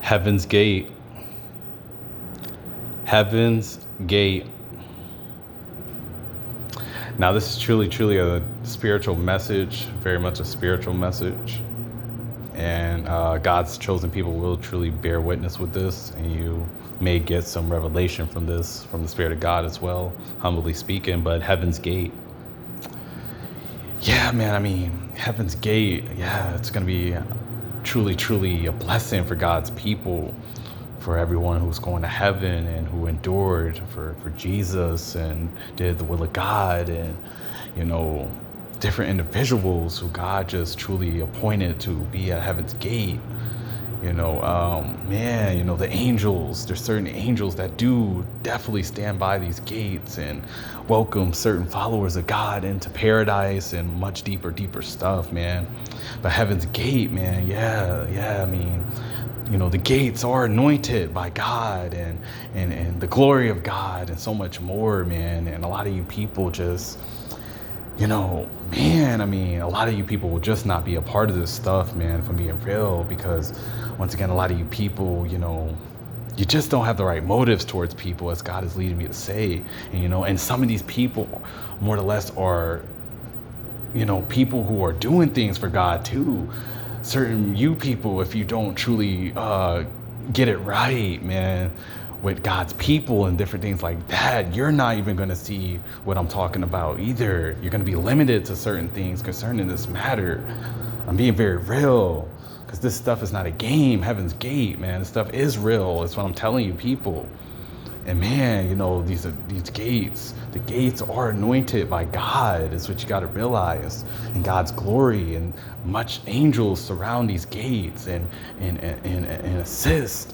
Heaven's Gate. Heaven's Gate. Now, this is truly a spiritual message, very much a spiritual message. And God's chosen people will truly bear witness with this. And you may get some revelation from this, from the Spirit of God as well, humbly speaking. But Heaven's Gate. Yeah, man, I mean, Heaven's Gate, yeah, it's going to be truly a blessing for God's people, for everyone who's going to heaven and who endured for Jesus and did the will of God, and, you know, different individuals who God just truly appointed to be at Heaven's Gate. You know, man, you know, the angels, there's certain angels that do definitely stand by these gates and welcome certain followers of God into paradise and much deeper stuff, man. But Heaven's Gate, man, yeah, I mean, you know, the gates are anointed by God and the glory of God and so much more, man. And a lot of you people just, you know, man, I mean, a lot of you people will just not be a part of this stuff, man, if I'm being real, because once again, a lot of you people, you know, you just don't have the right motives towards people, as God is leading me to say. And, you know, and some of these people more or less are, you know, people who are doing things for God too. Certain you people, if you don't truly get it right, man, with God's people and different things like that, you're not even going to see what I'm talking about either. You're going to be limited to certain things concerning this matter. I'm being very real, because this stuff is not a game. Heaven's Gate, man, this stuff is real. It's what I'm telling you people. And man, you know, these gates, the gates are anointed by God. Is what you got to realize. And God's glory and much angels surround these gates and assist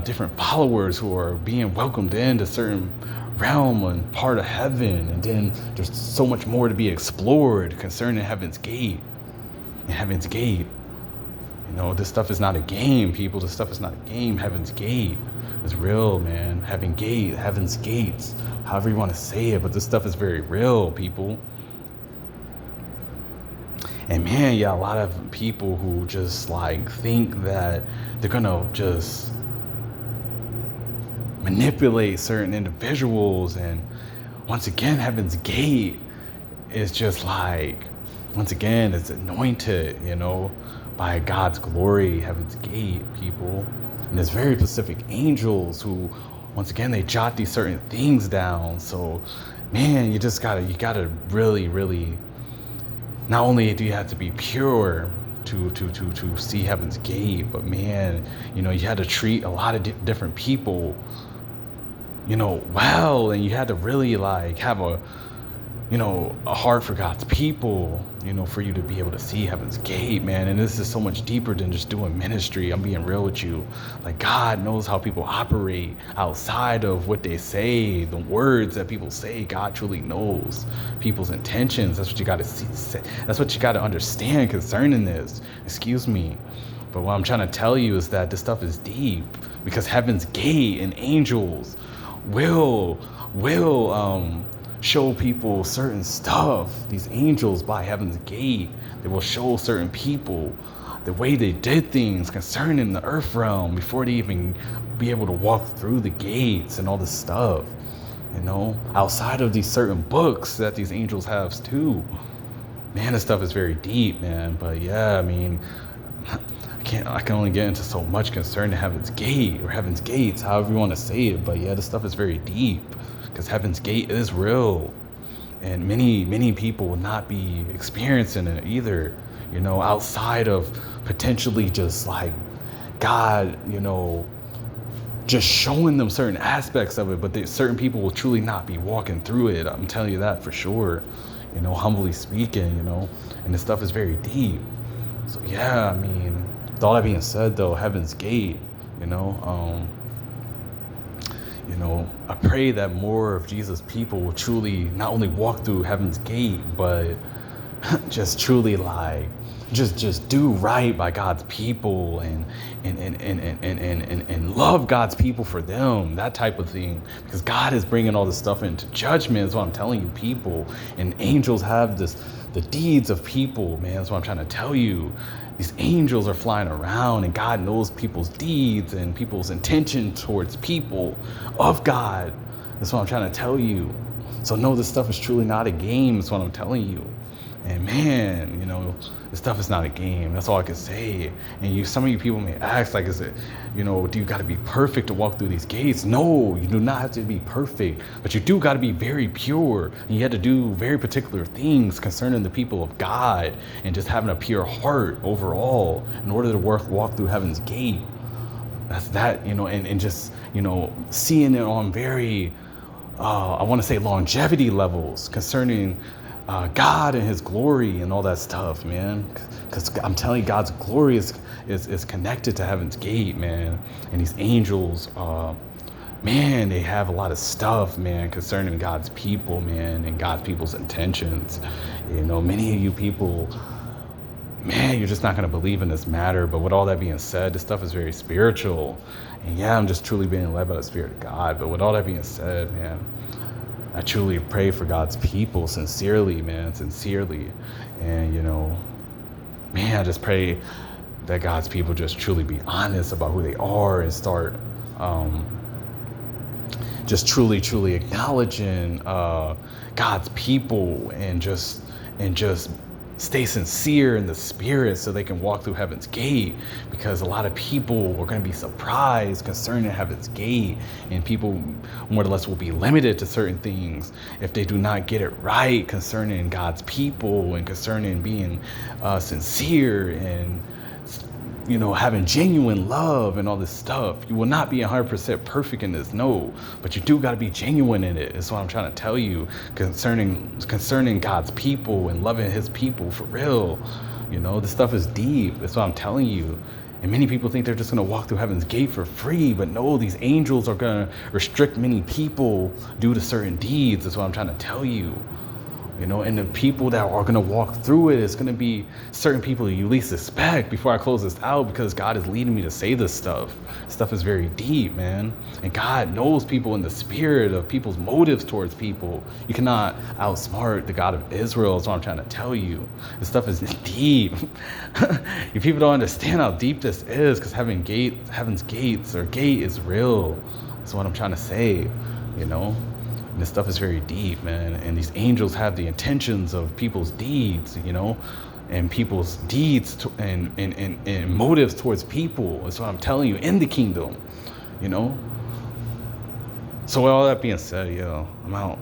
different followers who are being welcomed into certain realm and part of heaven. And then there's so much more to be explored concerning Heaven's Gate. And Heaven's Gate, you know, this stuff is not a game, people. This stuff is not a game. Heaven's Gate is real, man. Heaven's gates, however you want to say it, but this stuff is very real, people. And man, yeah, a lot of people who just like think that they're gonna just manipulate certain individuals, and once again, Heaven's Gate is just like, once again, it's anointed, you know, by God's glory. Heaven's Gate, people. And there's very specific angels who, once again, they jot these certain things down. So, man, you gotta really, not only do you have to be pure to see Heaven's Gate, but man, you know, you had to treat a lot of different people, you know, well, and you had to really like have a heart for God's people, you know, for you to be able to see Heaven's Gate, man. And this is so much deeper than just doing ministry. I'm being real with you. Like, God knows how people operate outside of what they say, the words that people say. God truly knows people's intentions. That's what you got to see. That's what you got to understand concerning this. Excuse me. But what I'm trying to tell you is that this stuff is deep, because Heaven's Gate and angels will show people certain stuff. These angels by Heaven's Gate, they will show certain people the way they did things concerning the earth realm before they even be able to walk through the gates and all this stuff, you know, outside of these certain books that these angels have too. Man, this stuff is very deep, man. But yeah, I mean, I can only get into so much concerning Heaven's Gate, or Heaven's Gates, however you want to say it. But yeah, this stuff is very deep, because Heaven's Gate is real, and many people will not be experiencing it either, you know, outside of potentially just like God, you know, just showing them certain aspects of it. But certain people will truly not be walking through it. I'm telling you that for sure, you know, humbly speaking, you know. And this stuff is very deep. So yeah, I mean, with all that being said though, Heaven's Gate, you know, I pray that more of Jesus' people will truly not only walk through Heaven's Gate, but just truly like just do right by God's people and love God's people for them, that type of thing. Because God is bringing all this stuff into judgment, is what I'm telling you, people. And angels have the deeds of people, man. That's what I'm trying to tell you. these angels are flying around, and God knows people's deeds and people's intention towards people of God. That's what I'm trying to tell you. So no, this stuff is truly not a game. That's what I'm telling you. And man, this stuff is not a game. That's all I can say. And some of you people may ask, like, is it, do you got to be perfect to walk through these gates? No, you do not have to be perfect, but you do got to be very pure. And you have to do very particular things concerning the people of God and just having a pure heart overall in order to walk through heaven's gate. That's that, and just, seeing it on very, I want to say longevity levels concerning God and his glory and all that stuff, man. Because I'm telling you, God's glory is connected to heaven's gate, man. And these angels, man, they have a lot of stuff, man, concerning God's people, man, and God's people's intentions. Many of you people, man, you're just not going to believe in this matter. But with all that being said, this stuff is very spiritual. And yeah, I'm just truly being led by the Spirit of God. But with all that being said, man, I truly pray for God's people sincerely, man, sincerely. And, man, I just pray that God's people just truly be honest about who they are and start just truly acknowledging God's people and just stay sincere in the spirit so they can walk through heaven's gate, because a lot of people are going to be surprised concerning heaven's gate, and people more or less will be limited to certain things if they do not get it right concerning God's people and concerning being sincere and having genuine love and all this stuff. You will not be 100% perfect in this, no, but you do got to be genuine in it. That's what I'm trying to tell you concerning God's people and loving his people for real. This stuff is deep. That's what I'm telling you. And many people think they're just going to walk through heaven's gate for free, but no, these angels are going to restrict many people due to certain deeds. That's what I'm trying to tell you. And the people that are going to walk through it is going to be certain people you least expect. Before I close this out, because God is leading me to say this stuff. Stuff is very deep, man. And God knows people in the spirit of people's motives towards people. You cannot outsmart the God of Israel, is what I'm trying to tell you. This stuff is deep. You people don't understand how deep this is, because heaven's gates or gate is real. That's what I'm trying to say, And this stuff is very deep, man. And these angels have the intentions of people's deeds, and people's deeds and motives towards people. That's what I'm telling you, in the kingdom, So with all that being said, I'm out.